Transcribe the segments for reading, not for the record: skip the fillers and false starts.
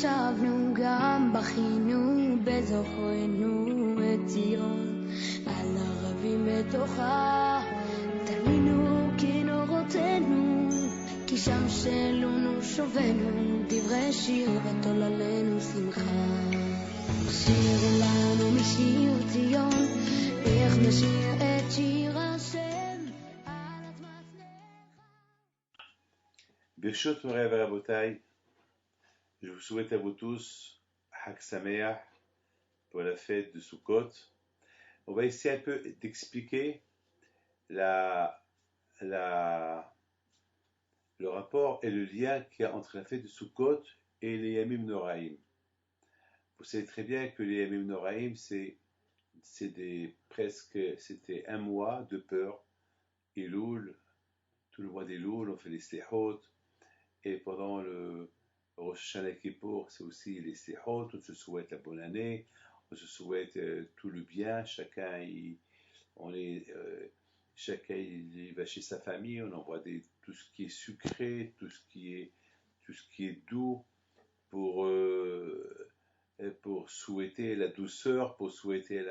ישבנו גם בכינו בזוכרנו את ציון על ערבים בתוכה תלינו כנורותינו כי שם שלונו שובנו דברי שיר ותול עלינו שמחה שיר לנו משיר ציון איך נשיר את שיר השם על עצמך Birshot Moray Varabotai, je vous souhaite à vous tous Hak Sameach pour la fête de Sukkot. On va essayer un peu d'expliquer le rapport et le lien qu'il y a entre la fête de Sukkot et les Yamim Noraim. Vous savez très bien que les Yamim Noraim, c'était un mois de peur. Elul, tout le mois d'Elul, on fait les Slechot. Et pendant le Rosh Hashanah Kippour, c'est aussi les Slechot, on se souhaite la bonne année, on se souhaite tout le bien, chacun il va chez sa famille, on envoie tout ce qui est sucré, tout ce qui est doux pour souhaiter la douceur, pour souhaiter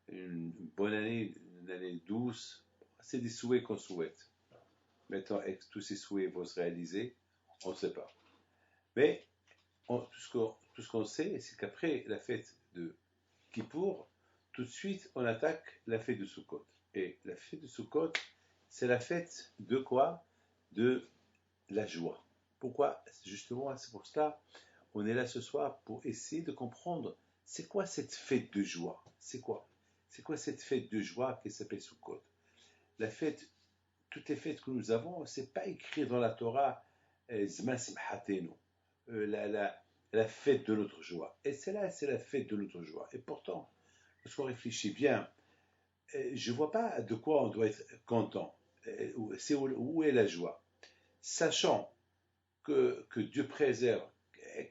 une bonne année, une année douce. C'est des souhaits qu'on souhaite. Maintenant, est-ce que tous ces souhaits vont se réaliser? On ne sait pas. Mais tout ce qu'on sait, c'est qu'après la fête de Kippour, tout de suite, on attaque la fête de Sukkot. Et la fête de Sukkot, c'est la fête de quoi? De la joie. Pourquoi? Justement, c'est pour cela on est là ce soir pour essayer de comprendre c'est quoi cette fête de joie? C'est quoi? C'est quoi cette fête de joie qui s'appelle Sukkot? La fête, toutes les fêtes que nous avons, c'est pas écrit dans la Torah Zman Simchatenu, la fête de notre joie. Et celle-là, c'est la fête de notre joie. Et pourtant, lorsqu'on réfléchit bien, je ne vois pas de quoi on doit être content. Où est la joie? Sachant que Dieu préserve,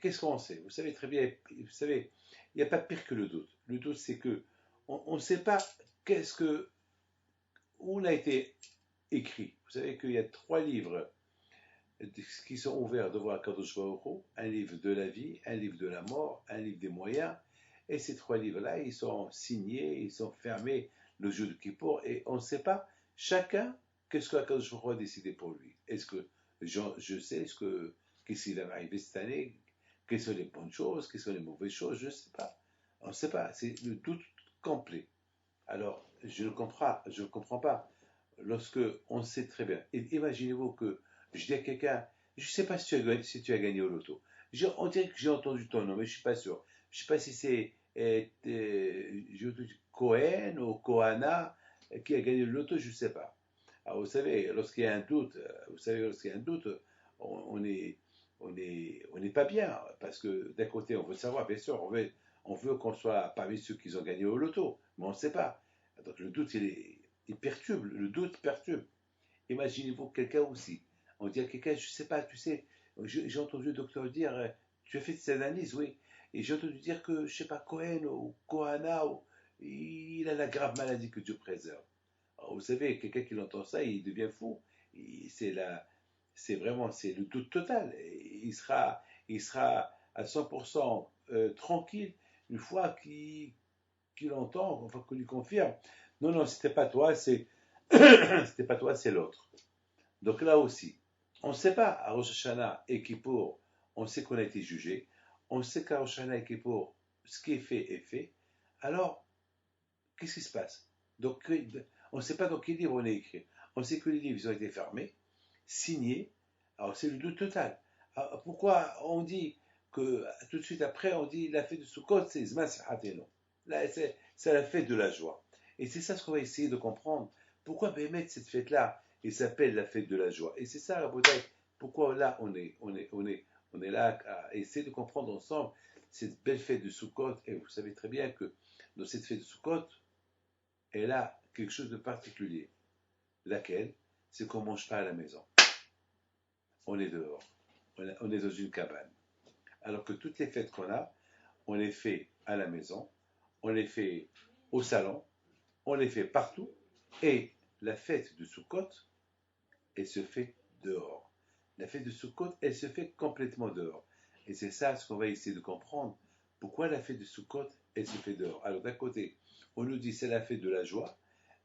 qu'est-ce qu'on sait? Vous savez très bien, vous savez, il n'y a pas pire que le doute. Le doute, c'est que on ne sait pas où on a été écrit. Vous savez qu'il y a 3 livres qui sont ouverts devant Akadosh Baruch Hu, un livre de la vie, un livre de la mort, un livre des moyens, et ces 3 livres-là, ils sont signés, ils sont fermés le jour de Kippour, et on ne sait pas chacun qu'est-ce que Akadosh Baruch Hu a décidé pour lui. Est-ce que je sais qu'est-ce qui va arriver cette année, quelles sont les bonnes choses, quelles sont les mauvaises choses, je ne sais pas. On ne sait pas, c'est le doute complet. Alors, je ne comprends pas. Lorsque on sait très bien, imaginez-vous que je dis à quelqu'un, je ne sais pas si tu as gagné au loto. On dirait que j'ai entendu ton nom, mais je ne suis pas sûr. Je ne sais pas si c'est Cohen ou Kohana qui a gagné le loto, je ne sais pas. Alors, vous savez, lorsqu'il y a un doute, on n'est pas bien, parce que d'un côté, on veut savoir, bien sûr, on veut qu'on soit parmi ceux qui ont gagné au loto, mais on ne sait pas. Donc le doute, il perturbe, le doute perturbe. Imaginez-vous quelqu'un aussi. On dit à quelqu'un, je ne sais pas, tu sais, j'ai entendu le docteur dire, tu as fait cette analyse, oui, et j'ai entendu dire que, je ne sais pas, Cohen ou Kohana, il a la grave maladie que Dieu préserve. Alors, vous savez, quelqu'un qui entend ça, il devient fou. C'est le doute total. Il sera à 100% tranquille une fois qu'il entend, enfin qu'on lui confirme. Non, c'était pas toi, c'était pas toi, c'est l'autre. Donc là aussi, on ne sait pas, à Rosh Hashanah et Kippour, on sait qu'on a été jugé, on sait qu'à Rosh Hashanah et Kippour, ce qui est fait est fait. Alors, qu'est-ce qui se passe? Donc, on ne sait pas dans quel livre on est écrit. On sait que les livres ont été fermés, signés. Alors, c'est le doute total. Alors, pourquoi on dit que tout de suite après, on dit la fête de Sukkot, c'est Zman Simchatenu. Là, c'est la fête de la joie. Et c'est ça ce qu'on va essayer de comprendre. Pourquoi mettre cette fête-là, elle s'appelle la fête de la joie. Et c'est ça, la beauté. Pourquoi là, on est là à essayer de comprendre ensemble cette belle fête de Sukkot. Et vous savez très bien que dans cette fête de Sukkot, elle a quelque chose de particulier. Laquelle? C'est qu'on ne mange pas à la maison. On est dehors. On est dans une cabane. Alors que toutes les fêtes qu'on a, on les fait à la maison, on les fait au salon, on les fait partout. Et la fête de Sukkot, elle se fait dehors. La fête de Sukkot, elle se fait complètement dehors. Et c'est ça ce qu'on va essayer de comprendre. Pourquoi la fête de Sukkot, elle se fait dehors? Alors d'un côté, on nous dit c'est la fête de la joie,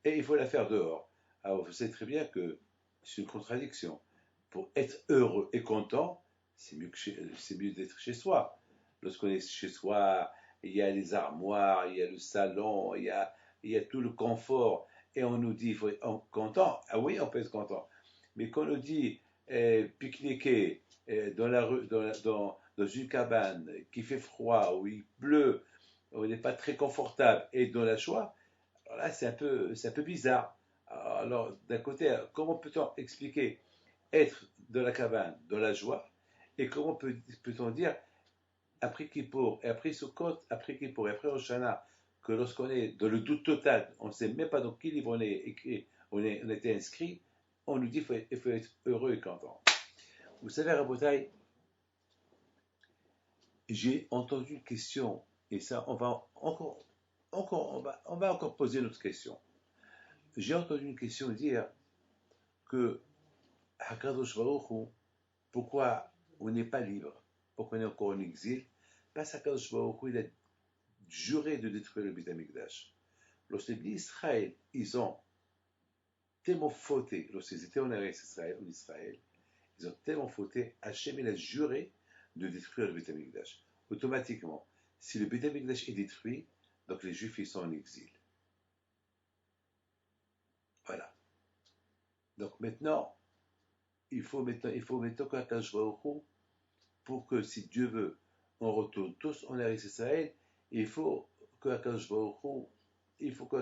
et il faut la faire dehors. Alors vous savez très bien que c'est une contradiction. Pour être heureux et content, c'est mieux d'être chez soi. Lorsqu'on est chez soi, il y a les armoires, il y a le salon, il y a tout le confort, et on nous dit il faut être content. Ah oui, on peut être content. Mais quand on nous dit pique-niquer dans la rue, dans une cabane qui fait froid, où il pleut, où on n'est pas très confortable, et dans la joie, alors là c'est un peu bizarre. Alors d'un côté, comment peut-on expliquer être dans la cabane, dans la joie, et comment peut-on dire après Kippour, et après Sukkot, après Kippour, et après Hoshana, que lorsqu'on est dans le doute total, on ne sait même pas dans quel livre on est écrit, on a été inscrit, on nous dit qu'il faut être heureux et content. Vous savez, Rabotai, j'ai entendu une question, et ça, on va encore poser notre question. J'ai entendu une question dire que Hakadosh Baruch Hu, pourquoi on n'est pas libre, pourquoi on est encore en exil, parce qu'Hakadosh Baruch Hu, il a juré de détruire le Beth Amikdash. Lorsque les Israël, ils ont tellement fauté, lorsqu'ils étaient en Israël, ils ont tellement fauté, Hachem, il a juré de détruire le Beth Amikdash. Automatiquement, si le Beth Amikdash est détruit, donc les Juifs, ils sont en exil. Voilà. Donc maintenant, il faut maintenant qu'Akadosh Baruch Hu, pour que si Dieu veut, on retourne tous en Israël, il faut qu'Akadosh Baruch Hu, il faut qu'on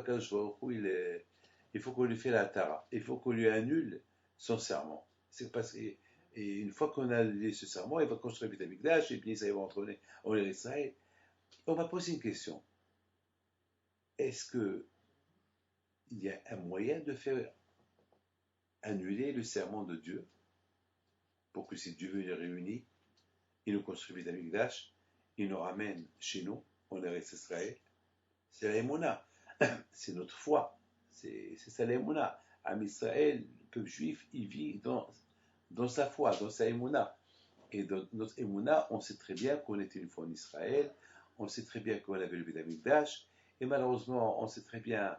lui fasse la tara, il faut qu'on lui annule son serment. C'est parce que, et une fois qu'on a annulé ce serment, il va construire le Beth Amikdash, et puis ça va rentrer en Israël. On m'a posé une question. Est-ce qu'il y a un moyen de faire annuler le serment de Dieu pour que si Dieu veut les réunir, il nous construit le Beth Amikdash, il nous ramène chez nous, en Israël? C'est la Emouna, c'est notre foi, c'est ça la Emouna. Am Israël, le peuple juif, il vit dans sa foi, dans sa Emouna. Et dans notre Emouna, on sait très bien qu'on était une fois en Israël, on sait très bien qu'on avait le Beth Amikdash, et malheureusement, on sait très bien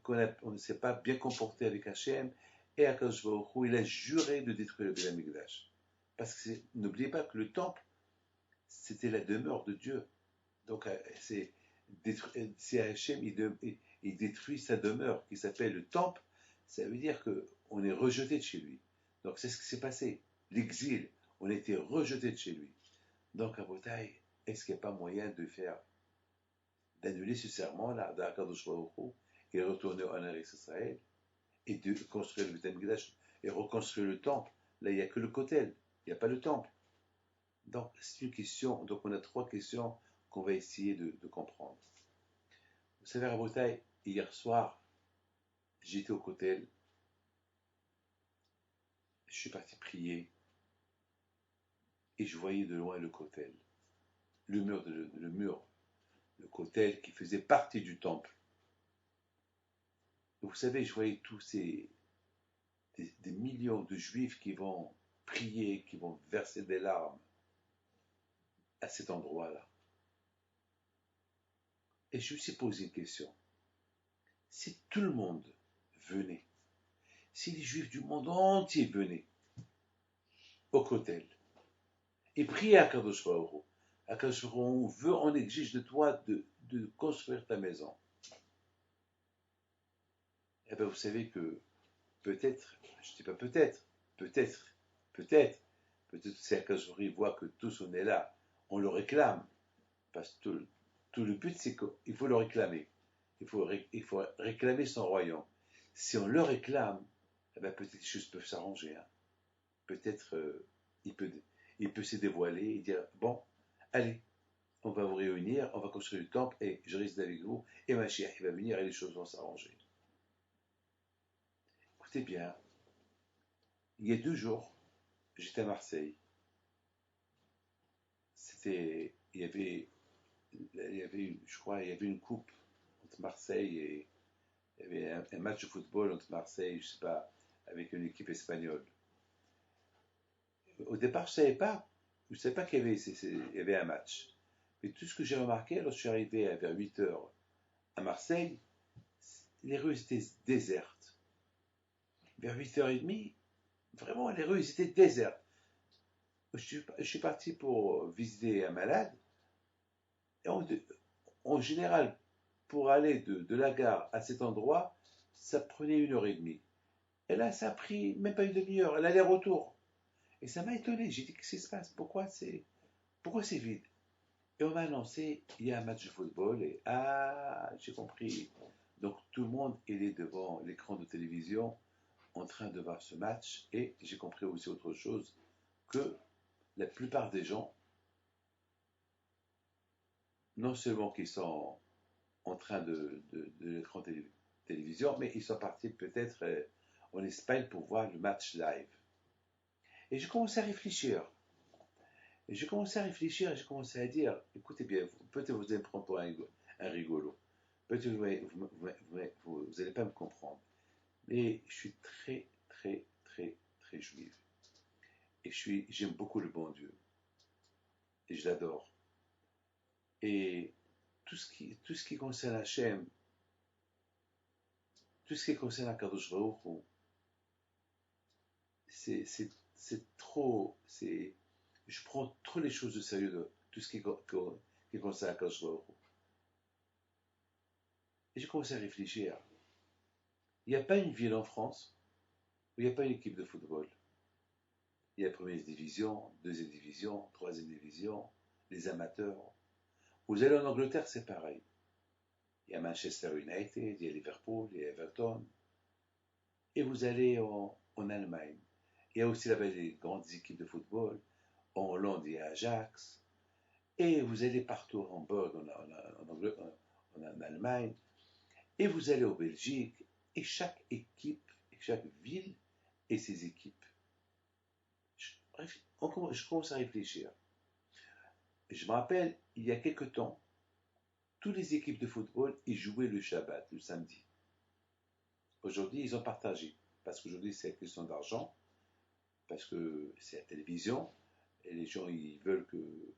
qu'on ne s'est pas bien comporté avec Hachem, et Akadosh Baruch Hu, il a juré de détruire le Beth Amikdash. Parce que n'oubliez pas que le temple, c'était la demeure de Dieu. Donc, si Hachem il détruit sa demeure qui s'appelle le temple, ça veut dire qu'on est rejeté de chez lui. Donc, c'est ce qui s'est passé. L'exil, on a été rejeté de chez lui. Donc, à Botaï, est-ce qu'il n'y a pas moyen d'annuler ce serment-là d'Akadosh Baruch Hu et retourner en Israël et de construire le Beth Amikdash et reconstruire le temple? Là, il n'y a que le Kotel, il n'y a pas le temple. Donc, c'est une question. Donc, on a trois questions qu'on va essayer de comprendre. Vous savez, Rabotai, hier soir, j'étais au Kotel, je suis parti prier, et je voyais de loin le Kotel, le Kotel qui faisait partie du temple. Et vous savez, je voyais des millions de Juifs qui vont prier, qui vont verser des larmes à cet endroit-là. Et je me suis posé une question. Si tout le monde venait, si les Juifs du monde entier venaient au Kotel et priaient à Kadosh Baruch Hu, Akadosh Baruch Hu on exige de toi de construire ta maison. Eh bien, vous savez que peut-être, je ne dis pas peut-être si Akadosh Baruch Hu voit que tous on est là, on le réclame. Parce que tout le but, c'est qu'il faut le réclamer. Il faut réclamer son royaume. Si on le réclame, eh bien, peut-être les choses peuvent s'arranger. Hein. Peut-être il peut se dévoiler et dire, bon, allez, on va vous réunir, on va construire le temple et je reste avec vous, et Mashiach il va venir et les choses vont s'arranger. Écoutez bien, il y a 2 jours, j'étais à Marseille. Je crois, il y avait une coupe entre Marseille et il y avait un match de football entre Marseille, je ne sais pas, avec une équipe espagnole. Au départ, je ne savais pas, je ne savais pas qu'il y avait, il y avait un match. Mais tout ce que j'ai remarqué, lorsque je suis arrivé vers 8 heures à Marseille, les rues étaient désertes. Vers 8h30, vraiment, les rues étaient désertes. Je suis parti pour visiter un malade. Et en général, pour aller de la gare à cet endroit, ça prenait 1h30. Et là, ça a pris même pas une demi-heure, l'aller-retour. Et ça m'a étonné. J'ai dit, qu'est-ce qui se passe? Pourquoi c'est vide? Et on m'a annoncé, il y a un match de football. Et j'ai compris. Donc tout le monde, il est devant l'écran de télévision en train de voir ce match. Et j'ai compris aussi autre chose, que la plupart des gens, non seulement qu'ils sont en train de l'écran télévision, mais ils sont partis peut-être en Espagne pour voir le match live. Et j'ai commencé à réfléchir. Et j'ai commencé à réfléchir et j'ai commencé à dire, écoutez bien, peut-être vous allez me prendre pour un rigolo. Peut-être vous n'allez pas me comprendre. Mais je suis très, très, très, très juif. Et j'aime beaucoup le bon Dieu. Et je l'adore. Et tout ce qui concerne Hachem, tout ce qui concerne Akadosh Baruch Hu, c'est trop, je prends trop les choses de sérieux de tout ce qui concerne Akadosh Baruch Hu. Et j'ai commencé à réfléchir. Il n'y a pas une ville en France où il n'y a pas une équipe de football. Il y a la première division, deuxième division, troisième division, les amateurs. Vous allez en Angleterre, c'est pareil. Il y a Manchester United, il y a Liverpool, il y a Everton. Et vous allez en Allemagne. Il y a aussi là-bas des grandes équipes de football. En Hollande, il y a Ajax. Et vous allez partout, en Hambourg, en Allemagne. Et vous allez au Belgique. Et chaque équipe, chaque ville et ses équipes. Je commence à réfléchir. Je me rappelle, il y a quelque temps, toutes les équipes de football, ils jouaient le Shabbat, le samedi. Aujourd'hui, ils ont partagé. Parce qu'aujourd'hui, c'est une question d'argent. Parce que c'est la télévision. Et les gens, ils veulent que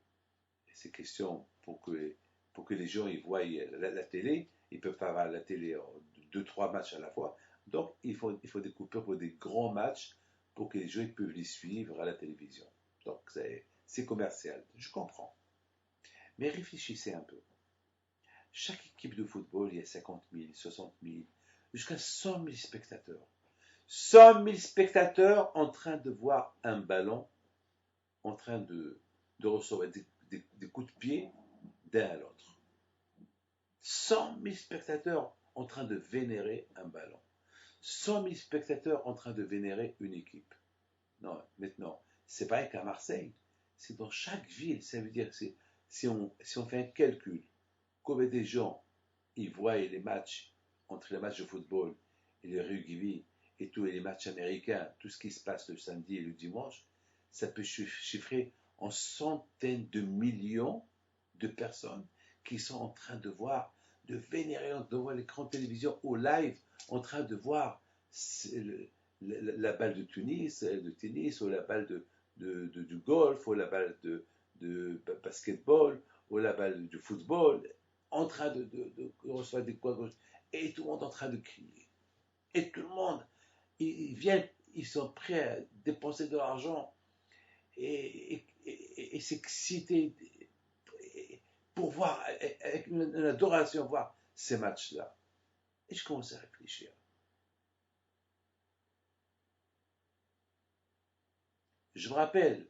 ces questions pour que les gens ils voient la télé. Ils peuvent pas avoir la télé en 2-3 matchs à la fois. Donc, il faut des coupures pour des grands matchs pour que les gens peuvent les suivre à la télévision. Donc, c'est commercial. Je comprends. Mais réfléchissez un peu. Chaque équipe de football, il y a 50 000, 60 000, jusqu'à 100 000 spectateurs. 100 000 spectateurs en train de voir un ballon, en train de recevoir des coups de pied d'un à l'autre. 100 000 spectateurs en train de vénérer un ballon. 100 000 spectateurs en train de vénérer une équipe. Non, maintenant, c'est pareil qu'à Marseille. C'est dans chaque ville. Ça veut dire que si on fait un calcul, combien de gens ils voient les matchs, entre les matchs de football et le rugby et tous les matchs américains, tout ce qui se passe le samedi et le dimanche, ça peut chiffrer en centaines de millions de personnes qui sont en train de voir, de vénérer devant l'écran de télévision au live, en train de voir la balle de tennis, ou la balle du golf, ou la balle de basketball, ou la balle du football, en train de recevoir des coups à gauche, et tout le monde en train de crier. Et tout le monde, ils viennent, ils sont prêts à dépenser de l'argent et s'exciter pour voir, avec une adoration, voir ces matchs-là. Et je commence à réfléchir. Je me rappelle,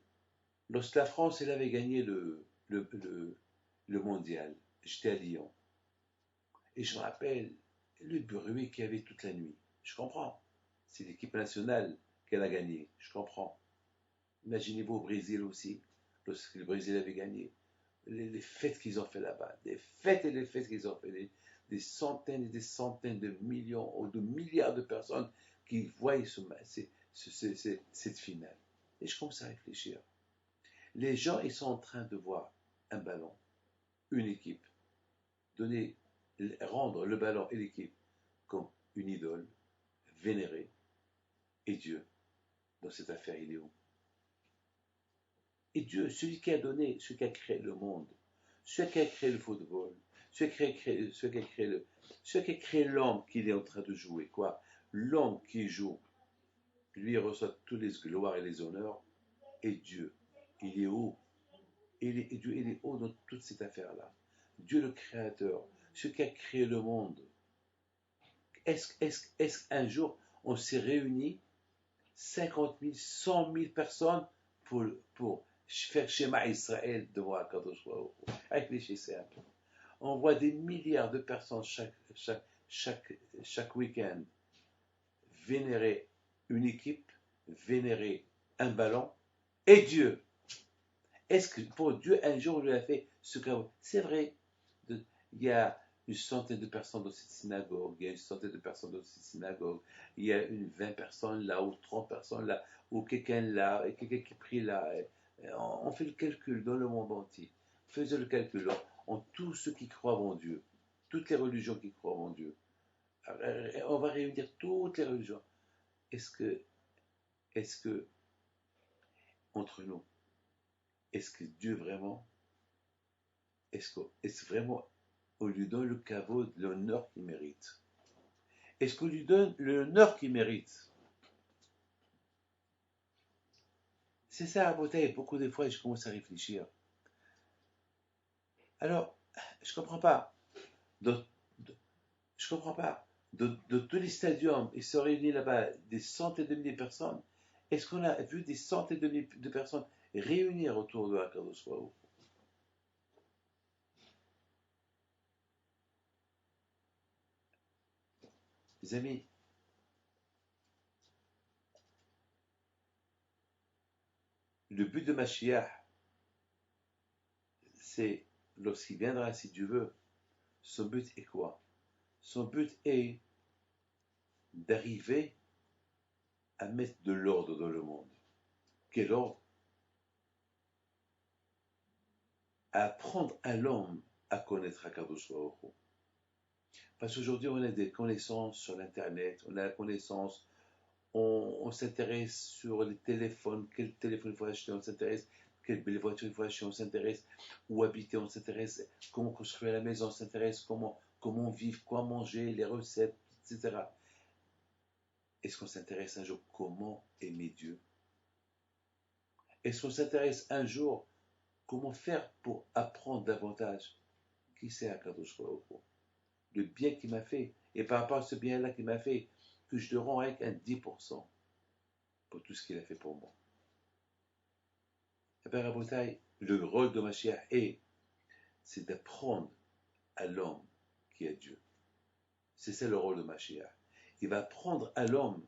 lorsque la France elle avait gagné le mondial, j'étais à Lyon. Et je me rappelle le bruit qu'il y avait toute la nuit. Je comprends. C'est l'équipe nationale qu'elle a gagné. Je comprends. Imaginez-vous au Brésil aussi, lorsque le Brésil avait gagné. Les fêtes qu'ils ont fait là-bas. Des fêtes et des fêtes qu'ils ont fait. Des centaines et des centaines de millions ou de milliards de personnes qui voient cette finale. Et je commence à réfléchir. Les gens, ils sont en train de voir un ballon, une équipe, rendre le ballon et l'équipe comme une idole, vénérée, et Dieu, dans cette affaire, il est où? Et Dieu, celui qui a donné, celui qui a créé le monde, celui qui a créé le football, celui qui a créé l'homme qu'il est en train de jouer, quoi. L'homme qui joue, lui reçoit tous les gloires et les honneurs, et Dieu, il est haut. Et Dieu, il est haut dans toute cette affaire-là. Dieu le Créateur, celui qui a créé le monde. Est-ce qu'un jour, on s'est réunis, 50 000, 100 000 personnes, pour faire schéma Israël devant Akadosh Baruch Hu? Réfléchissez un peu. On voit des milliards de personnes chaque week-end vénérer une équipe, vénérer un ballon, et Dieu. Est-ce que pour Dieu, un jour, on lui a fait ce que... C'est vrai, il y a une centaine de personnes dans cette synagogue, il y a une centaine de personnes dans cette synagogue, il y a 20 personnes là, ou 30 personnes là, ou quelqu'un là, et quelqu'un qui prie là. On fait le calcul dans le monde entier. Faisons le calcul. Tous ceux qui croient en Dieu, toutes les religions qui croient en Dieu, on va réunir toutes les religions. Est-ce que, entre nous, est-ce que Dieu vraiment, est-ce vraiment, on lui donne le kavod, l'honneur qu'il mérite? Est-ce qu'on lui donne l'honneur qu'il mérite? C'est ça, à beauté. Beaucoup de fois, je commence à réfléchir. Alors, je comprends pas. Je comprends pas. De tous les stadiums, ils sont réunis là-bas des centaines de milliers de personnes. Est-ce qu'on a vu des centaines de milliers de personnes réunir autour de Akadosh Baruch Hu? Les amis, le but de Mashiach, c'est, lorsqu'il viendra, si Dieu veut, son but est quoi? Son but est d'arriver à mettre de l'ordre dans le monde. Quel ordre? À apprendre à l'homme à connaître Akadosh Baruch Hu. Parce qu'aujourd'hui, on a des connaissances sur l'Internet, on a la connaissance, on s'intéresse sur les téléphones, quel téléphone il faut acheter, on s'intéresse, quelle belle voiture il faut acheter, on s'intéresse, où habiter, on s'intéresse, comment construire la maison, on s'intéresse, comment vivre, quoi manger, les recettes, etc. Est-ce qu'on s'intéresse un jour comment aimer Dieu? Est-ce qu'on s'intéresse un jour comment faire pour apprendre davantage? Qui c'est Akadosh Baruch Hu? Le bien qu'il m'a fait, et par rapport à ce bien-là qu'il m'a fait, que je le rends avec un 10% pour tout ce qu'il a fait pour moi. Et bien, Rabotai, le rôle de Mashiach c'est d'apprendre à l'homme qui est Dieu. C'est ça le rôle de Mashiach. Il va apprendre à l'homme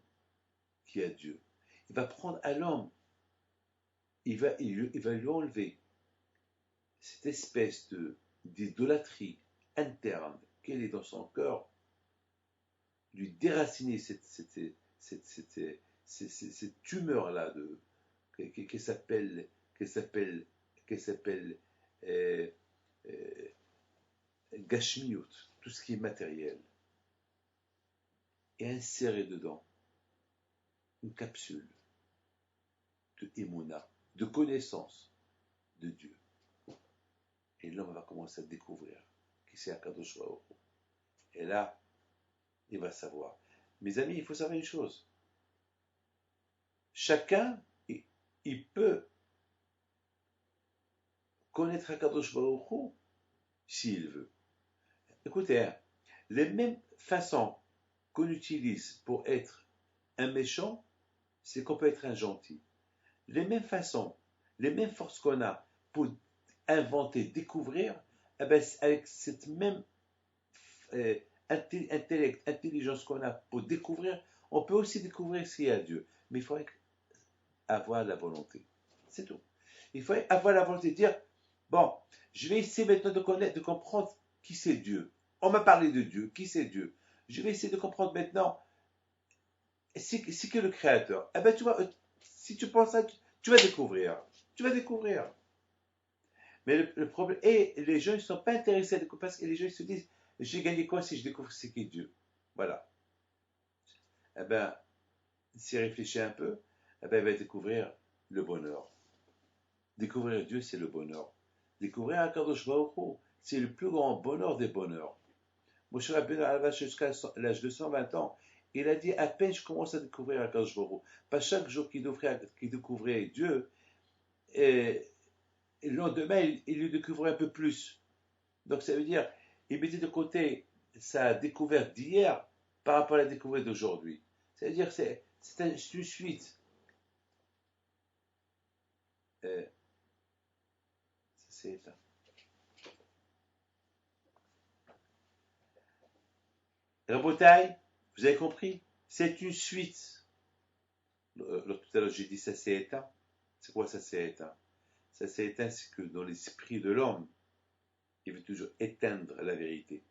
qui est Dieu. Il va apprendre à l'homme, il va lui enlever cette espèce d'idolâtrie interne qu'elle est dans son cœur, lui déraciner cette tumeur-là qui s'appelle euh, euh, Gashmiut, tout ce qui est matériel, et insérer dedans une capsule de Emouna, de connaissance de Dieu. Et l'homme va commencer à découvrir qui c'est Akadosh Baruch Hu. Et là, il va savoir. Mes amis, il faut savoir une chose. Chacun, il peut connaître Akadosh Baruch Hu s'il veut. Écoutez, hein, les mêmes façons qu'on utilise pour être un méchant, c'est qu'on peut être un gentil. Les mêmes façons, les mêmes forces qu'on a pour inventer, découvrir, eh ben, avec cette même intellect, intelligence qu'on a pour découvrir, on peut aussi découvrir ce qu'il y a Dieu. Mais il faut avoir la volonté. C'est tout. Il faut avoir la volonté de dire, bon, je vais essayer maintenant de connaître, de comprendre qui c'est Dieu. On m'a parlé de Dieu, qui c'est Dieu. Je vais essayer de comprendre maintenant c'est que le Créateur. Eh ben, tu vois, si tu penses ça, tu vas découvrir. Tu vas découvrir. Mais le problème, et les gens ne sont pas intéressés à découvrir parce que les gens se disent, j'ai gagné quoi si je découvre ce qu'est Dieu? Voilà. Eh bien, s'il réfléchit un peu, eh ben, il va découvrir le bonheur. Découvrir Dieu, c'est le bonheur. Découvrir Akadosh Baruch Hu, c'est le plus grand bonheur des bonheurs. Moshe Rabbeinu arriva jusqu'à l'âge de 120 ans. Il a dit, à peine je commence à découvrir Akadosh Baruch Hu. Pas chaque jour qu'il découvrait Dieu, et le lendemain, il le découvrait un peu plus. Donc ça veut dire, il mettait de côté sa découverte d'hier par rapport à la découverte d'aujourd'hui. C'est-à-dire, c'est une suite. Ça, c'est éteint. Rabotai, vous avez compris? C'est une suite. Tout à l'heure, j'ai dit ça s'est éteint. C'est quoi ça s'est éteint? Ça s'est éteint, c'est que dans l'esprit de l'homme, il veut toujours éteindre la vérité.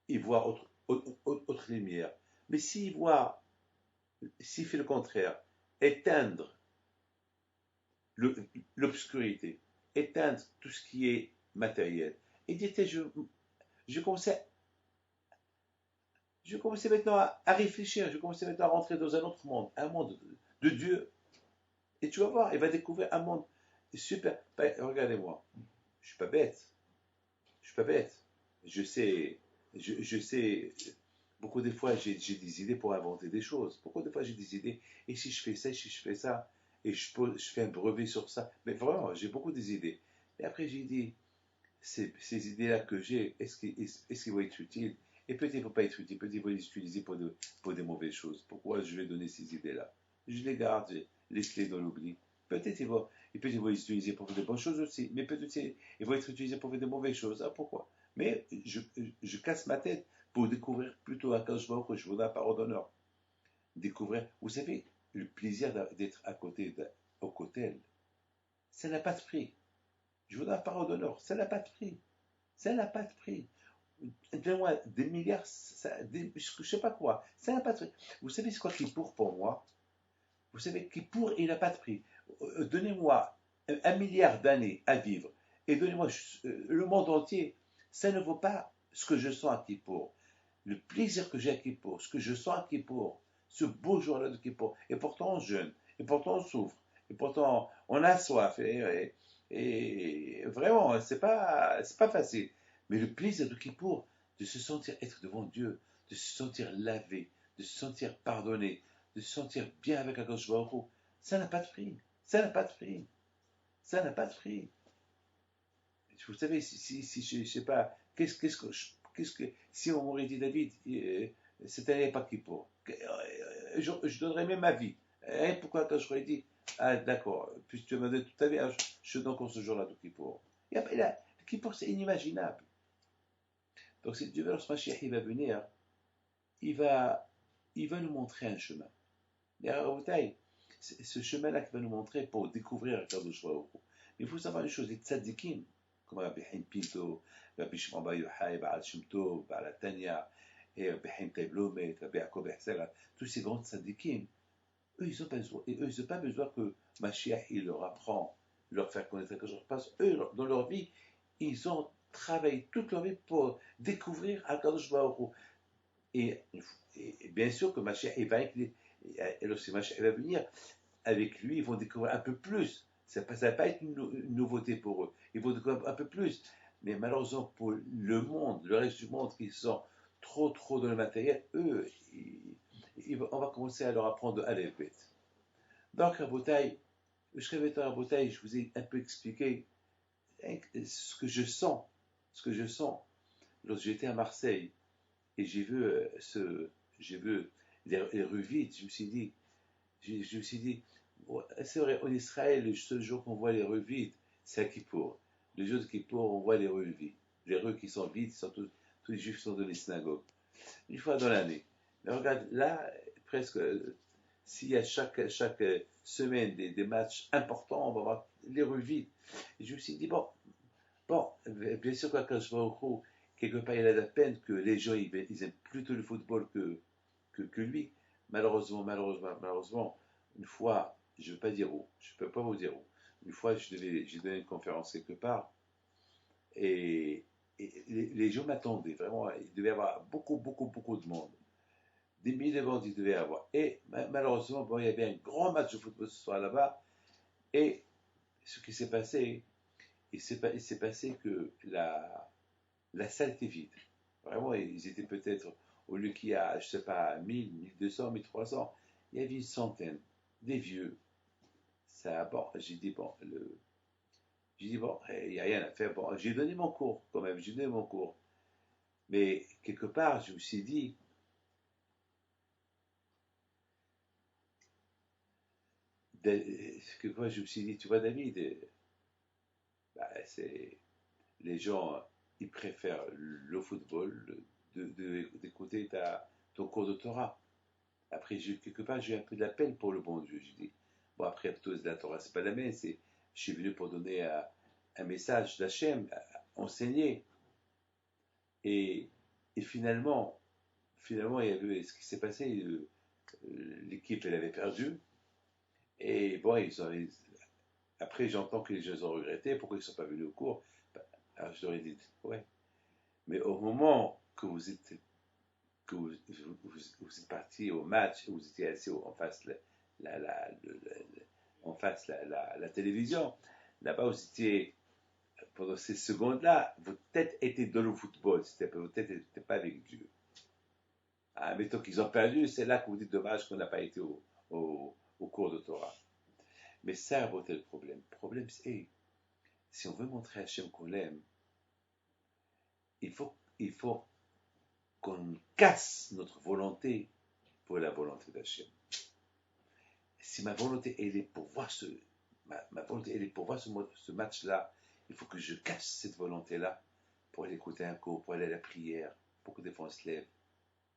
Il voit autre lumière. Mais s'il fait le contraire, éteindre l'obscurité, éteindre tout ce qui est matériel. Et dit, je commençais maintenant à réfléchir, je commençais maintenant à rentrer dans un autre monde, un monde de Dieu. Et tu vas voir, il va découvrir un monde super. Regardez-moi, je suis pas bête. Je suis pas bête. Je sais, beaucoup de fois j'ai des idées pour inventer des choses. Beaucoup de fois j'ai des idées. Et si je fais ça, si je fais ça, et je fais un brevet sur ça. Mais vraiment, j'ai beaucoup d'idées. Et après j'ai dit, ces idées-là que j'ai, est-ce qu'ils vont être utiles? Et peut-être qu'ils ne vont pas être utiles, peut-être qu'ils vont les utiliser pour des mauvaises choses. Pourquoi je vais donner ces idées-là? Je les garde, je les clés dans l'oubli. Peut-être ils vont les utiliser pour faire de bonnes choses aussi, mais peut-être ils vont être utilisés pour faire de mauvaises choses. Ah, pourquoi? Mais je casse ma tête pour découvrir plutôt à quand je vois que je voudrais par d'honneur. Découvrir, vous savez, le plaisir d'être à côté au cotel, ça n'a pas de prix. Je vous donne la parole d'honneur, ça n'a pas de prix. Ça n'a pas de prix. Donne-moi des milliards, je ne sais pas quoi. Ça n'a pas de prix. Vous savez c'est quoi qui pour moi? Vous savez qui il n'a pas de prix. Donnez-moi 1 milliard d'années à vivre et donnez-moi le monde entier. Ça ne vaut pas ce que je sens à Kippour. Le plaisir que j'ai à Kippour, ce que je sens à Kippour, ce beau jour-là de Kippour. Et pourtant on jeûne, et pourtant on souffre, et pourtant on a soif. Et vraiment, c'est pas facile. Mais le plaisir de Kippour, de se sentir être devant Dieu, de se sentir lavé, de se sentir pardonné, de se sentir bien avec Akadosh Baruch Hu, ça n'a pas de prix. Ça n'a pas de prix. Ça n'a pas de prix. Vous savez, si je sais pas, si on m'aurait dit, David, cette année n'est pas Kippour, je donnerais même ma vie. Et pourquoi quand je j'aurais dit, ah d'accord, puisque tu m'as donné toute ta vie, je donne encore ce jour-là de Kippour. Kippour, c'est inimaginable. Donc, si Dieu veut, lorsque Mashiach il va venir, il va nous montrer un chemin. Ce chemin-là qu'il va nous montrer pour découvrir Akadosh Baruch Hu. Mais il faut savoir une chose, les tzadikim, comme Rabbi Haim Pinto, Rabbi Shimon Bar Yochai, Baal Shem Tov, Baal Tanya, et Rabbi Haim Taib Lomet, Rabbi Yaakov Herzl, tous ces grands tzadikim, eux, ils n'ont pas besoin que Mashiach il leur apprend, leur faire connaître quelque chose. Parce qu'eux, dans leur vie, ils ont travaillé toute leur vie pour découvrir Akadosh Baruch Hu. Et bien sûr que Mashiach, il va avec et lorsque Mashiach va venir, avec lui, ils vont découvrir un peu plus. Ça ne va pas être une nouveauté pour eux. Ils vont découvrir un peu plus. Mais malheureusement, pour le monde, le reste du monde qui sont trop dans le matériel, eux, on va commencer à leur apprendre à l'alphabet. Donc, Rabotai, je vous ai un peu expliqué ce que je sens. Lorsque j'étais à Marseille et j'ai vu les rues vides, je me suis dit, c'est vrai, en Israël, le seul jour qu'on voit les rues vides, c'est à Kippour. Le jour de Kippour, on voit les rues vides. Les rues qui sont vides, tous les juifs sont dans les synagogues. Une fois dans l'année. Mais regarde, là, presque, s'il y a chaque semaine des matchs importants, on va voir les rues vides. Et je me suis dit, bon, bien sûr, quand je vais au Kro, quelque part, il a la peine que les gens, ils aiment plutôt le football que lui. Malheureusement, une fois, je ne veux pas dire où, je ne peux pas vous dire où. Une fois, j'ai donné une conférence quelque part et les gens m'attendaient, vraiment, il devait y avoir beaucoup de monde. Des milliers de monde il devait y avoir. Et malheureusement, il y avait un grand match de football ce soir là-bas et ce qui s'est passé, il s'est passé que la salle était vide. Vraiment, ils étaient peut-être, au lieu qu'il y a, je sais pas, 1000, 1200, 1300, il y avait une centaine, des vieux. Ça, bon, j'ai dit, bon, il n'y a rien à faire. Bon, j'ai donné mon cours, quand même, j'ai donné mon cours. Mais quelque part, je me suis dit, quelquefois, je me suis dit, tu vois, David, bah, les gens, ils préfèrent le football d'écouter ton cours de Torah. Après, quelque part, j'ai eu un peu de la peine pour le bon Dieu. J'ai dit, bon, après, la Torah, c'est pas la mienne, je suis venu pour donner un message d'Hachem, enseigner. Et, et finalement, il y avait ce qui s'est passé. L'équipe, elle avait perdu. Et bon, après, j'entends que les gens ont regretté. Pourquoi ils ne sont pas venus au cours? Alors, je leur ai dit, ouais. Mais au moment que vous êtes parti au match, vous étiez assis en face la télévision, là-bas, vous étiez, pendant ces secondes-là, votre tête était dans le football. Votre tête n'était pas avec Dieu. Ah, mettons qu'ils ont perdu, c'est là que vous dites dommage qu'on n'a pas été au cours de Torah. Mais ça, votre le problème. Le problème, c'est, si on veut montrer à Hachem qu'on l'aime, il faut qu'on casse notre volonté pour la volonté d'Hachem. Si ma volonté, elle est pour voir ma volonté, elle est pour voir ce match-là, il faut que je casse cette volonté-là pour aller écouter un cours, pour aller à la prière, pour que des fois on se lève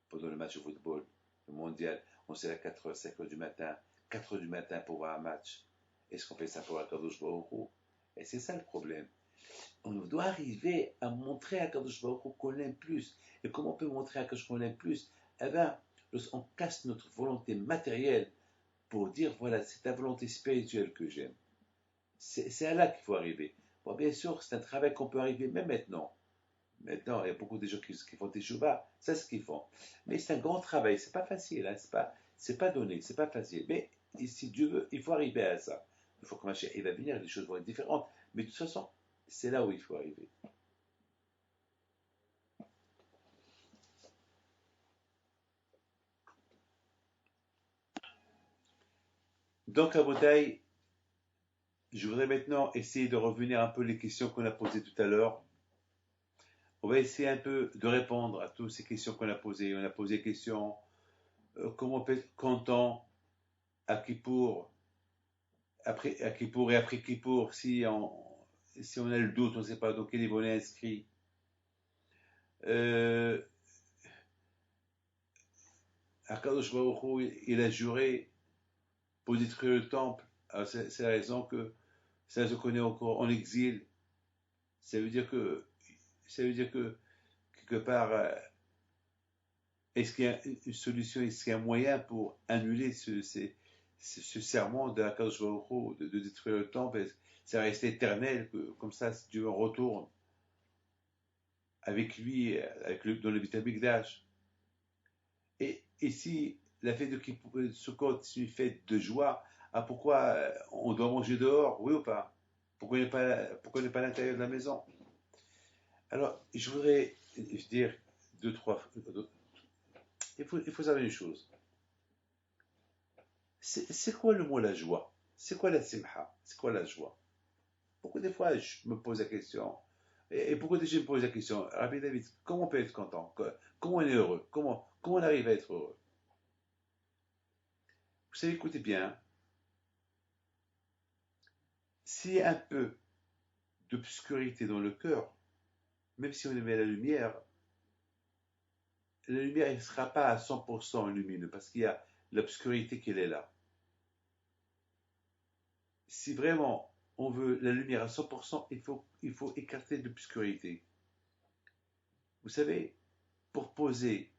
pendant le match de football, le mondial, on se lève à 4h, 5h du matin, 4h du matin pour voir un match. Est-ce qu'on fait ça pour Akadosh Baruch Hu? Et c'est ça le problème. On doit arriver à montrer à Akadosh Baruch Hu qu'on l'aime plus. Et comment on peut montrer à Akadosh qu'on l'aime plus? Eh bien, on casse notre volonté matérielle pour dire, voilà, c'est ta volonté spirituelle que j'aime. C'est à là qu'il faut arriver. Bon, bien sûr, c'est un travail qu'on peut arriver même maintenant. Maintenant, il y a beaucoup de gens qui font des chouvas, c'est ce qu'ils font. Mais c'est un grand travail, c'est pas facile, hein, c'est pas donné, c'est pas facile. Mais si Dieu veut, il faut arriver à ça. Il faut que il va venir, les choses vont être différentes. Mais de toute façon, c'est là où il faut arriver. Donc, à Botaï, je voudrais maintenant essayer de revenir un peu les questions qu'on a posées tout à l'heure. On va essayer un peu de répondre à toutes ces questions qu'on a posées. On a posé des questions, comment on peut être content à Kippour, à Kippour et après Kippour, si on a le doute, on ne sait pas dans quel livre on est inscrit. Akadosh Baruch Hu, il a juré pour détruire le temple. C'est la raison que ça se connaît encore en exil. Ça veut dire que quelque part, est-ce qu'il y a une solution, est-ce qu'il y a un moyen pour annuler ce serment de Akadosh Baruch Hu de détruire le temple? Ça reste éternel, comme ça, si Dieu retourne avec lui, dans le Beit HaMikdash. Et si la fête de Sukkot est une fête de joie, pourquoi on doit manger dehors, oui ou pas? Pourquoi on n'est pas à l'intérieur de la maison? Alors, je voudrais dire deux, trois. Il faut savoir une chose. C'est quoi le mot la joie? C'est quoi la simha? C'est quoi la joie? Pourquoi des fois je me pose la question? Et pourquoi déjà je me pose la question? Rabbi David, comment on peut être content? Comment on est heureux? Comment on arrive à être heureux? Vous savez, écoutez bien, s'il y a un peu d'obscurité dans le cœur, même si on met la lumière ne sera pas à 100% lumineux parce qu'il y a l'obscurité qui est là. Si vraiment on veut la lumière à 100%, il faut écarter l'obscurité. Vous savez, pour poser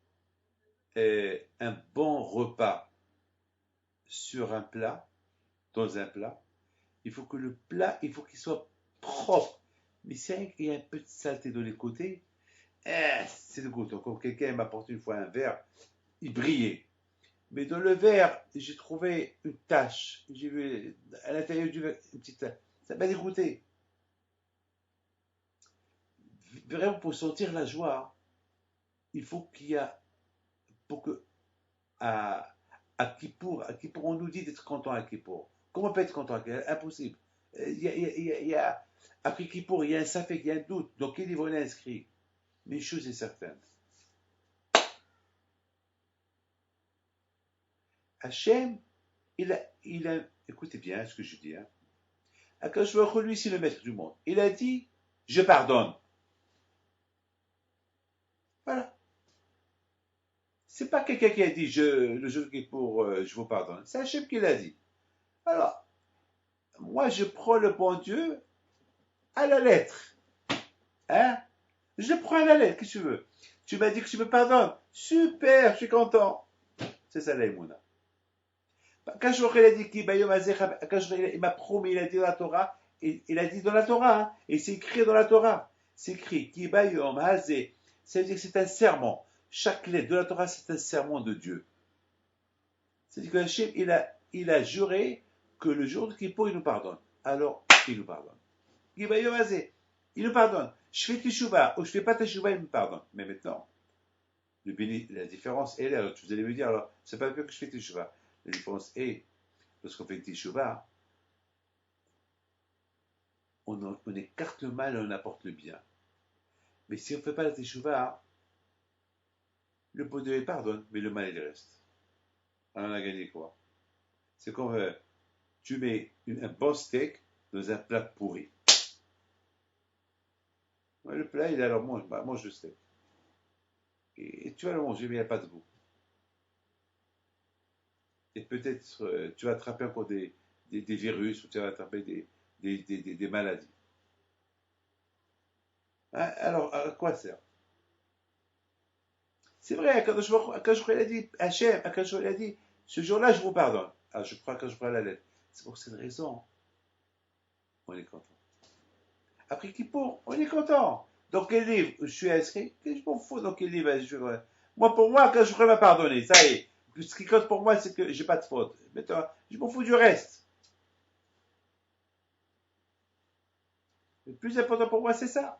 un bon repas sur un plat, dans un plat, il faut que le plat, il faut qu'il soit propre. Mais s'il y a un peu de saleté de les côtés, c'est de goût. Quand quelqu'un m'a apporté une fois un verre, il brillait. Mais dans le verre, j'ai trouvé une tache. J'ai vu à l'intérieur du verre une petite tache. Ça m'a dégoûté. Vraiment, pour sentir la joie, il faut qu'il y a, pour que, à Kippour, on nous dit d'être content à Kippour. Comment on peut être content à Kippour? Impossible. Après Kippour, il y a un safek, il y a un doute. Donc, quel livre il est inscrit? Mais une chose est certaine. Hachem, écoutez bien ce que je dis. Akash Baruch Hu, lui, c'est le maître du monde. Il a dit, je pardonne. Voilà. C'est pas quelqu'un qui a dit, le jour qui est pour, je vous pardonne. C'est Hachem qui l'a dit. Alors, moi, je prends le bon Dieu à la lettre. Hein? Je le prends à la lettre, qu'est-ce que tu veux? Tu m'as dit que tu me pardonnes. Super, je suis content. C'est ça l'aïmouna. Quand je il a dit il m'a promis, il a dit dans la Torah, il a dit dans la Torah, hein, et c'est écrit dans la Torah. C'est écrit, Kibayom Hazé. Ça veut dire que c'est un serment. Chaque lettre de la Torah, c'est un serment de Dieu. C'est-à-dire que Hachem, il a juré que le jour de Kippour, il nous pardonne. Alors, il nous pardonne. Kibayom Hazé. Il nous pardonne. Je fais teshuva, ou je fais pas teshuva, il me pardonne. Mais maintenant, la différence est là. Vous allez me dire, alors, c'est pas que je fais teshuva. La différence est, lorsqu'on fait teshuva, on écarte le mal et on apporte le bien. Mais si on ne fait pas la teshuva, le bon Dieu pardonne, mais le mal il reste. Alors on a gagné quoi? C'est comme tu mets un bon steak dans un plat pourri. Ouais, le plat, il est alors mange le steak. Et tu vas le manger, mais il n'y a pas de goût. Et peut-être tu vas attraper encore des virus ou tu vas attraper des maladies. Hein? Alors, à quoi ça sert? C'est vrai, quand je il a dit, Hachem, quand il a dit, ce jour-là, je vous pardonne. Ah, je crois quand je prends la lettre. C'est pour cette raison, on est content. Après Kippour, on est content. Dans quel livre je suis inscrit? Je m'en fous dans quel livre je suis. Moi, pour moi, quand je m'a pardonné, ça y est. Ce qui compte pour moi, c'est que j'ai pas de faute. Maintenant, je m'en fous du reste. Le plus important pour moi, c'est ça.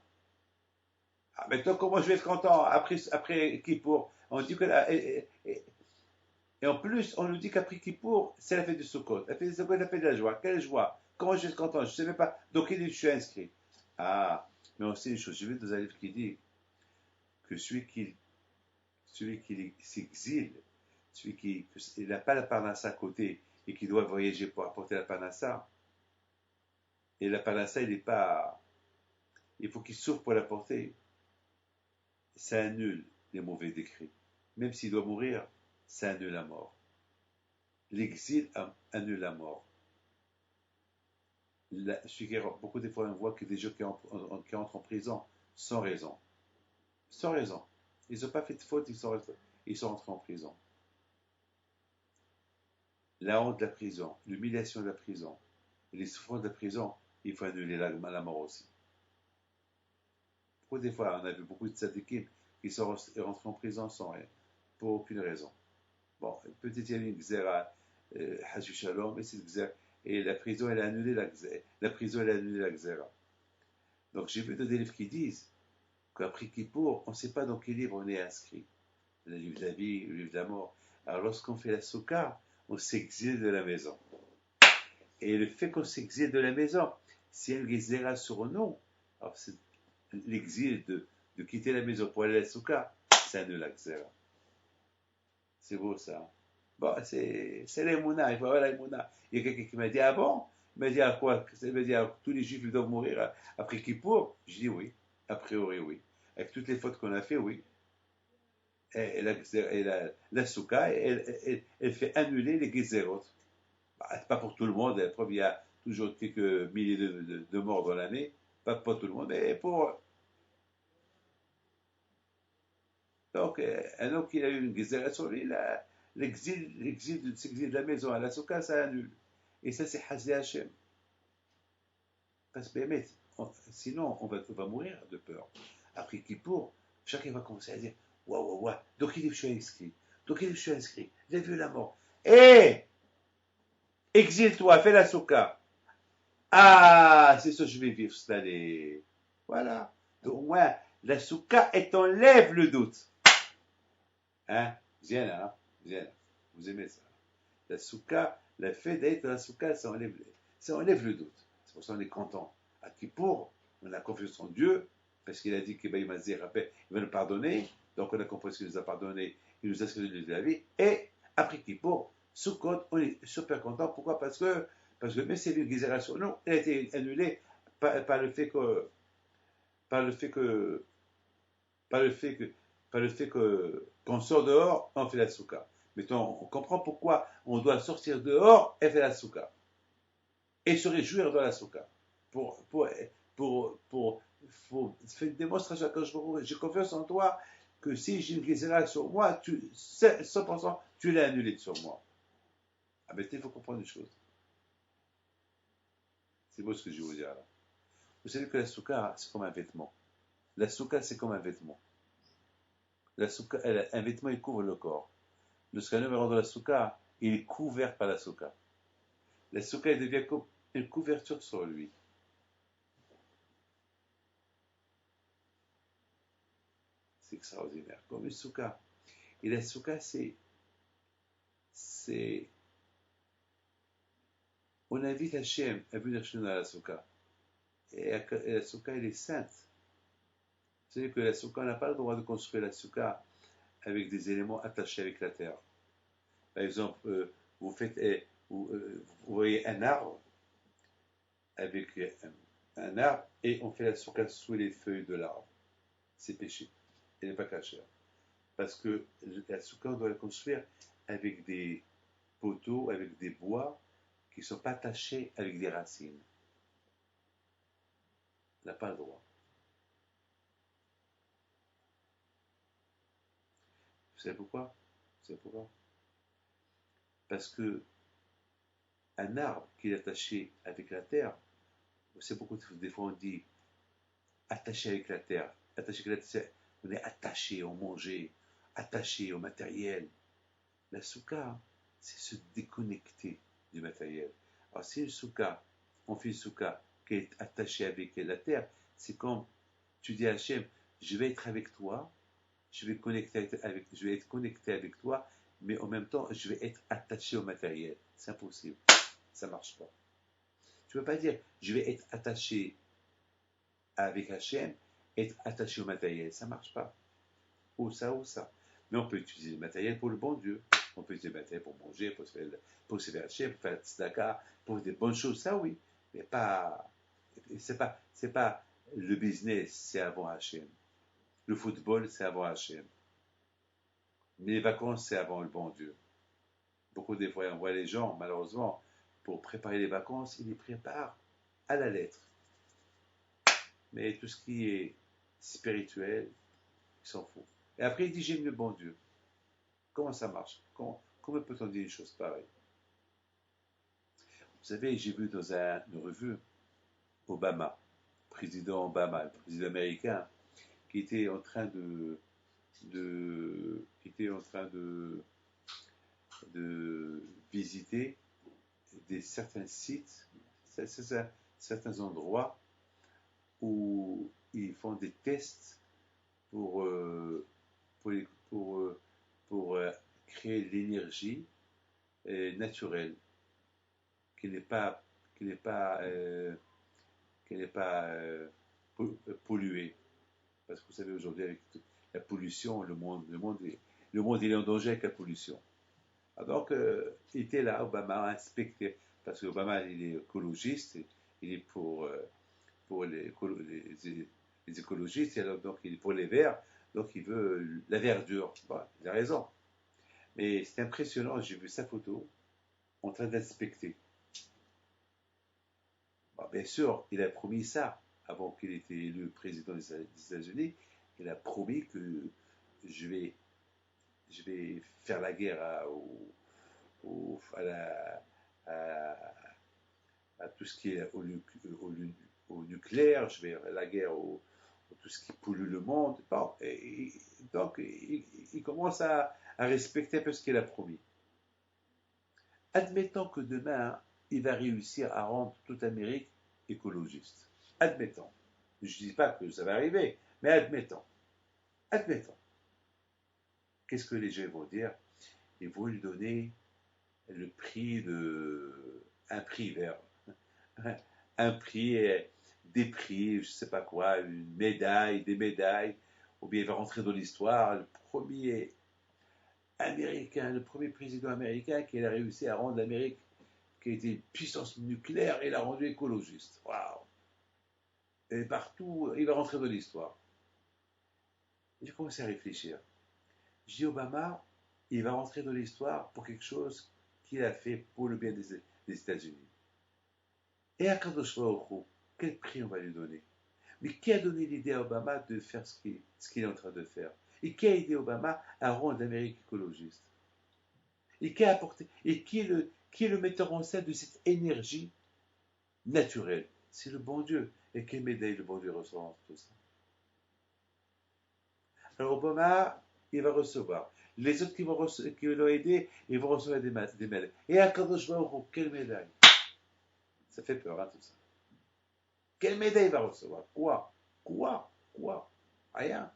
Ah, maintenant, comment je vais être content après Kippour? On dit que et en plus, on nous dit qu'après Kippour, c'est la fête de Sukkot. La fête de Sukkot, la fête de la joie. Quelle joie? Comment je vais être content? Je ne sais même pas dans quel livre je suis inscrit. Ah, mais on sait une chose. Je vais dans un livre qui dit que celui qui s'exile, celui qui n'a pas la parnassa à côté et qui doit voyager pour apporter la parnassa, et la parnassa, il faut qu'il souffre pour l'apporter, ça annule les mauvais décrets. Même s'il doit mourir, ça annule la mort. L'exil annule la mort. Beaucoup de fois, on voit que des gens qui entrent en prison sans raison. Sans raison. Ils n'ont pas fait de faute, ils sont entrés en prison. La honte de la prison, l'humiliation de la prison, et les souffrances de la prison, il faut annuler la mort aussi. Beaucoup des fois, on a vu beaucoup de tzadikim qui sont rentrés en prison sans rien, pour aucune raison. Bon, peut-être il y a une xéra, Hajju Shalom, mais c'est une xéra. Et la prison, elle a annulé la prison, elle a annulé la xéra. Donc j'ai vu des livres qui disent qu'après Kippour, on ne sait pas dans quel livre on est inscrit. Le livre de la vie, le livre de la mort. Alors lorsqu'on fait la souka, on s'exile de la maison. Et le fait qu'on s'exile de la maison, s'il y a une xéra sur nous, alors c'est l'exil de quitter la maison pour aller à la souka, ça annule la xéra. C'est beau ça. Bon, c'est l'Emouna, il faut avoir l'Emouna. Il y a quelqu'un qui m'a dit, ah bon? Il m'a dit, à quoi? Il m'a dit, tous les juifs ils doivent mourir après Kippour? Je dis oui, a priori oui. Avec toutes les fautes qu'on a fait, oui. Et la souka, elle fait annuler les gezerot. Bah, pas pour tout le monde, la preuve, il y a toujours quelques milliers de morts dans l'année. Pas tout le monde, mais pour. Donc, un homme qui a eu une gezerot sur lui, l'exil de la maison à la souka, ça annule. Et ça, c'est Hazé Hachem. Parce que, mais, sinon, on va mourir de peur. Après Kippour, chacun va commencer à dire, waouh, dans quel livre je suis inscrit? Dans quel livre je suis inscrit? J'ai vu la mort. Hé! Exile-toi, fais la souka. Ah, c'est ça que je vais vivre cette année. Voilà. Donc, au moins, la souka, elle t'enlève le doute. Hein? Bien, hein? Bien. Vous aimez ça. La souka, le fait d'être dans la souka, ça enlève le doute. C'est pour ça qu'on est content. À Kippour, on a confiance en Dieu, parce qu'il a dit qu'il va nous pardonner. Donc on a compris qu'il nous a pardonné, il nous a sauvé de la vie. Et après Kippour, Sukkot, on est super content. Pourquoi? Parce que même si le Gézéra sur nous, il a été annulé par le fait que, par le fait que, par le fait que, par le fait que, qu'on sort dehors, on fait la souka. Mettons, on comprend pourquoi on doit sortir dehors et faire la souka. Et se réjouir de la souka. Pour, pour, pour faire une démonstration quand j'ai confiance en toi que si j'ai une Gézéra sur moi, 100%, tu l'as annulé sur moi. Ah ben, il faut comprendre une chose. C'est beau ce que je vais vous dire là. Vous savez que la souka, c'est comme un vêtement. La souka, c'est comme un vêtement. La souka, un vêtement, il couvre le corps. Lorsqu'un homme rentre dans la souka, il est couvert par la souka. La souka, elle devient comme une couverture sur lui. C'est extraordinaire. Comme une souka. Et la souka, c'est, on invite Hachem à venir chez nous à la souka. Et la souka, elle est sainte. Vous savez que la souka, on n'a pas le droit de construire la souka avec des éléments attachés avec la terre. Par exemple, vous faites, vous voyez un arbre avec un arbre et on fait la souka sous les feuilles de l'arbre. C'est péché. Elle n'est pas cachère. Parce que la souka, on doit la construire avec des poteaux, avec des bois qui ne sont pas attachés avec des racines. On n'a pas le droit. Vous savez pourquoi? Vous savez pourquoi? Parce que un arbre qui est attaché avec la terre, c'est beaucoup des fois on dit attaché avec la terre. Attaché avec la terre, on est attaché au manger, attaché au matériel. La souka, c'est se déconnecter du matériel. Alors si une souka, on fait une souka qui est attachée avec la terre, c'est comme tu dis à Hachem, je vais être avec toi, je vais être connecté avec toi, mais en même temps, je vais être attaché au matériel. C'est impossible. Ça ne marche pas. Tu ne peux pas dire, je vais être attaché avec Hachem, être attaché au matériel. Ça ne marche pas. Ou ça, ou ça. Mais on peut utiliser le matériel pour le bon Dieu. On peut utiliser le matériel pour manger, pour se faire Hachem, pour faire tzedaka, pour des bonnes choses. Ça, oui. Mais pas. C'est pas le business, c'est avant Hachem. Le football, c'est avant Hachem. Mais les vacances, c'est avant le bon Dieu. Beaucoup des fois, on voit les gens, malheureusement, pour préparer les vacances, ils les préparent à la lettre. Mais tout ce qui est spirituel, ils s'en foutent. Et après, ils disent j'aime le bon Dieu. Comment ça marche? Comment peut-on dire une chose pareille? Vous savez, j'ai vu dans une revue Obama, président Obama, le président américain, qui était en train de visiter certains sites, certains endroits où ils font des tests pour, pour, pour, pour créer l'énergie naturelle qui n'est pas, qui n'est pas, qui n'est pas polluée. Parce que vous savez, aujourd'hui, avec la pollution, le monde il est en danger avec la pollution. Alors donc, il était là, Obama a inspecté, parce que Obama il est écologiste, il est pour les écologistes, alors, donc il est pour les verts, donc il veut la verdure. Bon, il a raison. Mais c'est impressionnant, j'ai vu sa photo en train d'inspecter. Bon, bien sûr, il a promis ça avant qu'il ait été élu président des États-Unis. Il a promis que je vais, je vais faire la guerre à, à tout ce qui est au nucléaire, je vais faire la guerre à tout ce qui pollue le monde. Bon, donc, il commence à respecter un peu ce qu'il a promis. Admettons que demain, il va réussir à rendre toute l'Amérique écologiste. Admettons. Je ne dis pas que ça va arriver, mais admettons. Admettons. Qu'est-ce que les gens vont dire? Ils vont lui donner le prix un prix vert. Un prix, des prix, je ne sais pas quoi, une médaille, des médailles, ou bien il va rentrer dans l'histoire, le premier américain, le premier président américain qui a réussi à rendre l'Amérique, qui a été une puissance nucléaire, et l'a rendu écologiste. Waouh! Et partout, il va rentrer dans l'histoire. J'ai commencé à réfléchir. Je dis Obama, il va rentrer dans l'histoire pour quelque chose qu'il a fait pour le bien des États-Unis. Et à Kadosh Baruch Hu, quel prix on va lui donner? Mais qui a donné l'idée à Obama de faire ce qu'il est en train de faire? Et qui a aidé Obama à rendre l'Amérique écologiste? Et qui a apporté, et qui est le metteur en scène de cette énergie naturelle? C'est le bon Dieu. Et quelle médaille le bon Dieu reçoit en tout ça? Alors Obama, il va recevoir. Les autres qui l'ont aidé, ils vont recevoir des médailles. Et à Kadosh Baruch Hu, quelle médaille? Ça fait peur, hein, tout ça. Quelle médaille il va recevoir? Quoi? Rien.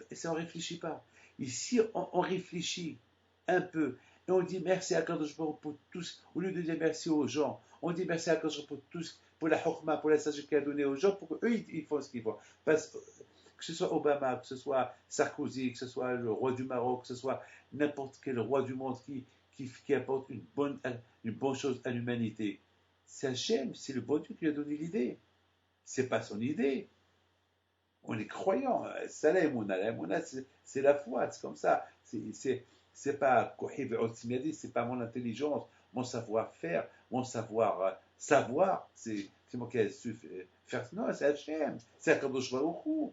Et ça, on ne réfléchit pas. Ici, on réfléchit un peu. Et on dit merci à Kadosh Baruch pour tous. Au lieu de dire merci aux gens, on dit merci à Kadosh Baruch pour tous, pour la chokma, pour la sagesse qu'il a donnée aux gens, pour qu'eux, ils font ce qu'ils font. Parce que ce soit Obama, que ce soit Sarkozy, que ce soit le roi du Maroc, que ce soit n'importe quel roi du monde qui apporte une bonne chose à l'humanité. C'est Hachem, c'est le bon Dieu qui lui a donné l'idée. C'est pas son idée. On est croyant. Ça, la Emouna, c'est la foi, c'est comme ça. C'est pas c'est pas mon intelligence, mon savoir-faire, mon savoir, c'est moi qui ai su faire. Non, c'est Hachem, c'est Akadosh Baruch Hu.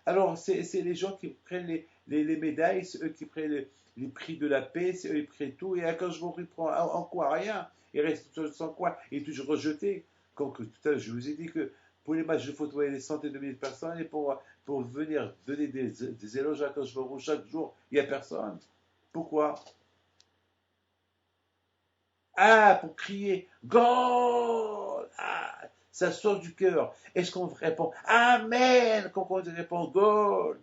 Alors, c'est les gens qui prennent les médailles, c'est eux qui prennent les prix de la paix, c'est eux qui prennent tout, et Akadosh Baruch Hu prend en quoi? Rien. Il reste sans quoi? Il est toujours rejeté. Comme que tout à l'heure, je vous ai dit que pour les matchs de foot, il y a des centaines de milliers de personnes, et pour venir donner des éloges à Akadosh Baruch Hu chaque jour, il n'y a personne. Pourquoi? Ah, pour crier Goal! Ah, ça sort du cœur. Est-ce qu'on répond Amen quand on répond Goal?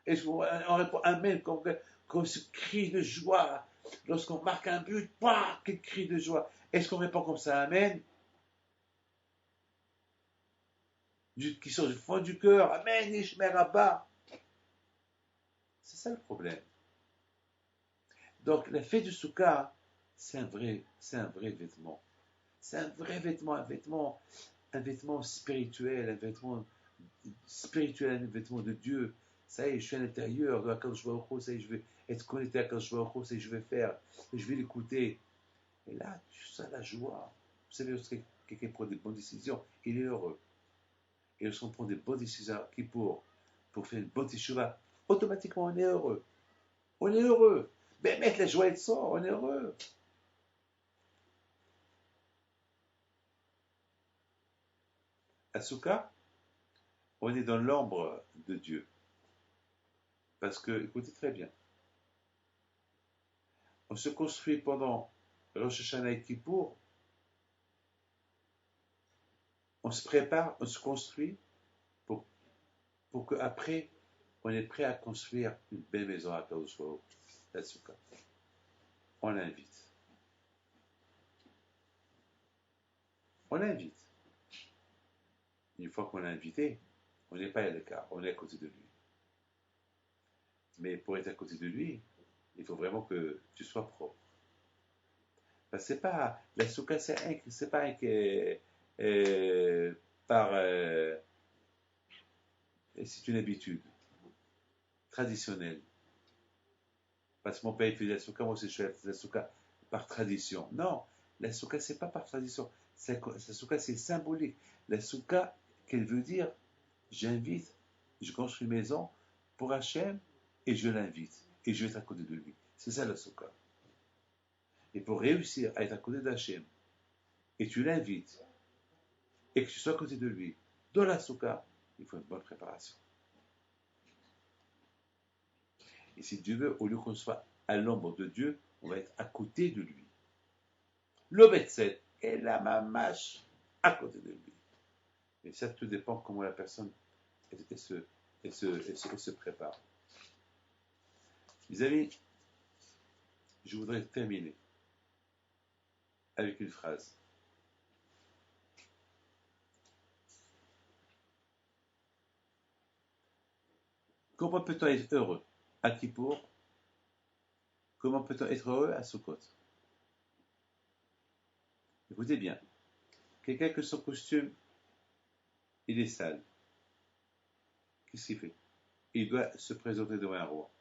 Est-ce qu'on répond Amen quand on se crie de joie? Lorsqu'on marque un but, quel cri de joie! Est-ce qu'on répond comme ça Amen? Qui sort du fond du cœur Amen, Ishmer Abba. C'est ça le problème. Donc, la fête du Souka, c'est un vrai vêtement. C'est un vrai vêtement, un vêtement spirituel, un vêtement de Dieu. Ça y est, je suis à l'intérieur de la Kadosh Baruch Hu, ça y est, je vais être connecté à Kadosh Baruch Hu, ça y est, je vais faire, et je vais l'écouter. Et là, tu sens la joie. Vous savez, lorsque quelqu'un prend des bonnes décisions, il est heureux. Et lorsqu'on prend des bonnes décisions qui pour faire une bonne teshuva, automatiquement on est heureux. On est heureux. Mais mettre la joie et le sang, on est heureux. Asuka, on est dans l'ombre de Dieu. Parce que, écoutez très bien, on se construit pendant Rosh Hashanah et Kippour, on se prépare, on se construit pour qu'après, on est prêt à construire une belle maison à Kadosh Baruch Hu, Asuka. On l'invite. On l'invite. Une fois qu'on l'a invité, on n'est pas à l'écart, on est à côté de lui. Mais pour être à côté de lui, il faut vraiment que tu sois propre. Parce que c'est pas, la souka, c'est pas par, c'est une habitude traditionnelle. Parce que mon père faisait la souka, moi aussi je fais la souka par tradition. Non, la souka, c'est pas par tradition. La souka, c'est symbolique. La souka, qu'elle veut dire, j'invite, je construis une maison pour Hachem et je l'invite. Et je vais être à côté de lui. C'est ça la souka. Et pour réussir à être à côté d'Hachem, et tu l'invites, et que tu sois à côté de lui, dans la souka, il faut une bonne préparation. Et si Dieu veut, au lieu qu'on soit à l'ombre de Dieu, on va être à côté de lui. le Betzel, et la mamache à côté de lui. Et ça, tout dépend comment la personne se prépare. Mes amis, je voudrais terminer avec une phrase. Comment peut-on être heureux à Kippour? Comment peut-on être heureux à Sukkot? Écoutez bien, quelqu'un que son costume, il est sale, qu'est-ce qu'il fait? Il doit se présenter devant un roi.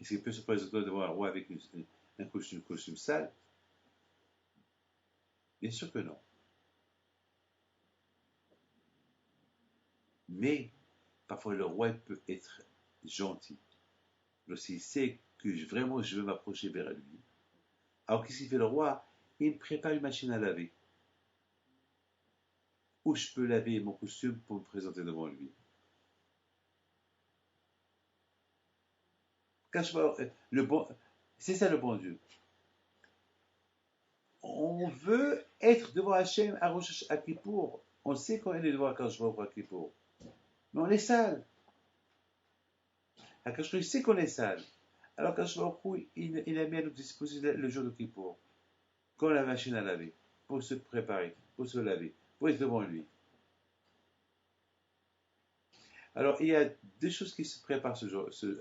Est-ce qu'il peut se présenter devant un roi avec un costume sale? Bien sûr que non. Mais parfois le roi peut être gentil. Lorsqu'il sait que vraiment je veux m'approcher vers lui. Alors qu'est-ce qu'il fait le roi? Il me prépare une machine à laver. Où je peux laver mon costume pour me présenter devant lui. C'est ça le bon Dieu. On veut être devant Hachem à Rosh à Kippour. On sait qu'on est devant Akash Baruch Hu à Kippour. Mais on est sale. Akash Baruch Hu sait qu'on est sale. Alors Akash Baruch Hu, il a mis à notre disposition le jour de Kippour. Comme la machine à laver. Pour se préparer, pour se laver, pour être devant lui. Alors, il y a deux choses qui se préparent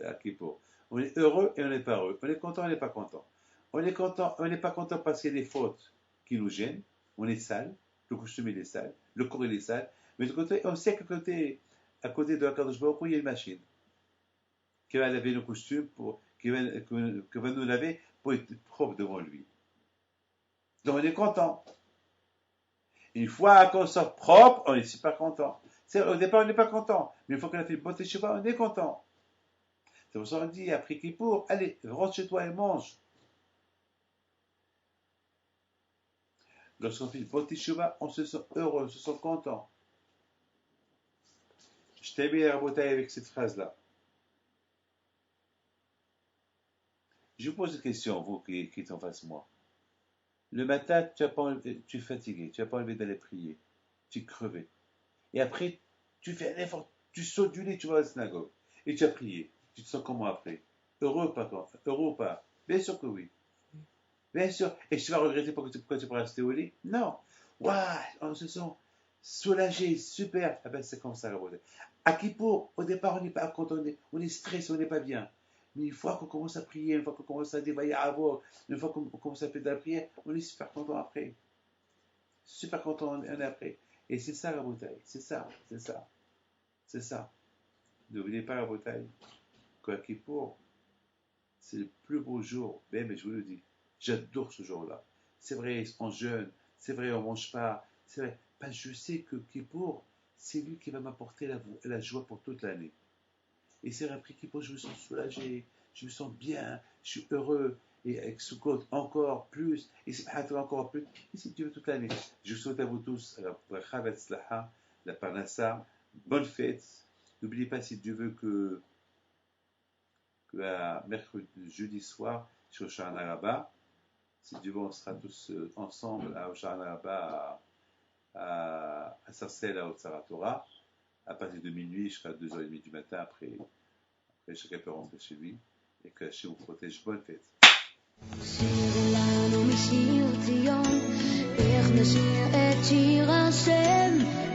à Kippour. On est heureux et on n'est pas heureux. On est content et on n'est pas content. On est content, on n'est pas content parce qu'il y a des fautes qui nous gênent. On est sale. Le costume il est sale. Le corps il est sale. Mais de côté, on sait à côté de la Kadosh Baruch Hu, il y a une machine qui va laver nos costumes, qui va nous laver pour être propre devant lui. Donc, on est content. Une fois qu'on sort propre, on est super content. Au départ, on n'est pas content. Mais une fois qu'on a fait le bon teshuva, on est content. C'est pour ça qu'on dit, après Kippour, allez, rentre chez toi et mange. Lorsqu'on fait le bon teshuva, on se sent heureux, on se sent content. Je t'ai mis à raboter avec cette phrase-là. Je vous pose une question, vous qui êtes en face de moi. Le matin, tu es fatigué, tu n'as pas envie d'aller prier. Tu es crevé. Et après, tu fais un effort, tu sautes du lit, tu vas à la synagogue. Et tu as prié. Tu te sens comment après? Heureux ou pas? Bien sûr que oui. Bien sûr. Et tu vas regretter pourquoi tu peux rester au lit? Non. Waouh, on se sent soulagé, super. Ah ben c'est comme ça, à Kippour, au départ, on n'est pas content, on est stressé, on n'est pas bien. Mais une fois qu'on commence à prier, une fois qu'on commence à dévailler à avoir, une fois qu'on commence à faire de la prière, on est super content après. Super content on est après. Et c'est ça la bouteille. C'est ça. N'oubliez pas la bouteille. Quoi Kippour, c'est le plus beau jour. Mais je vous le dis, j'adore ce jour-là. C'est vrai, on jeûne. C'est vrai, on ne mange pas. C'est vrai. Parce que je sais que Kippour, c'est lui qui va m'apporter la joie pour toute l'année. Et c'est après Kippour, je me sens soulagé. Je me sens bien. Je suis heureux. Et avec Sukkot encore plus. Et c'est encore plus. Et si tu veux toute l'année. Je vous souhaite à vous tous la parnassa. Bonne fête. N'oubliez pas, si Dieu veut que à mercredi, jeudi soir, sur Shana Rabbah, si Dieu veut, on sera tous ensemble à Shana Rabbah, à Sarcelles, à Otsara Torah, à partir de minuit jusqu'à 2h30 du matin. Après chacun peut rentrer chez lui. Et que Hachem vous protège. Bonne fête. שיר לנו משיר ציון, איך נשיר את שיר השם.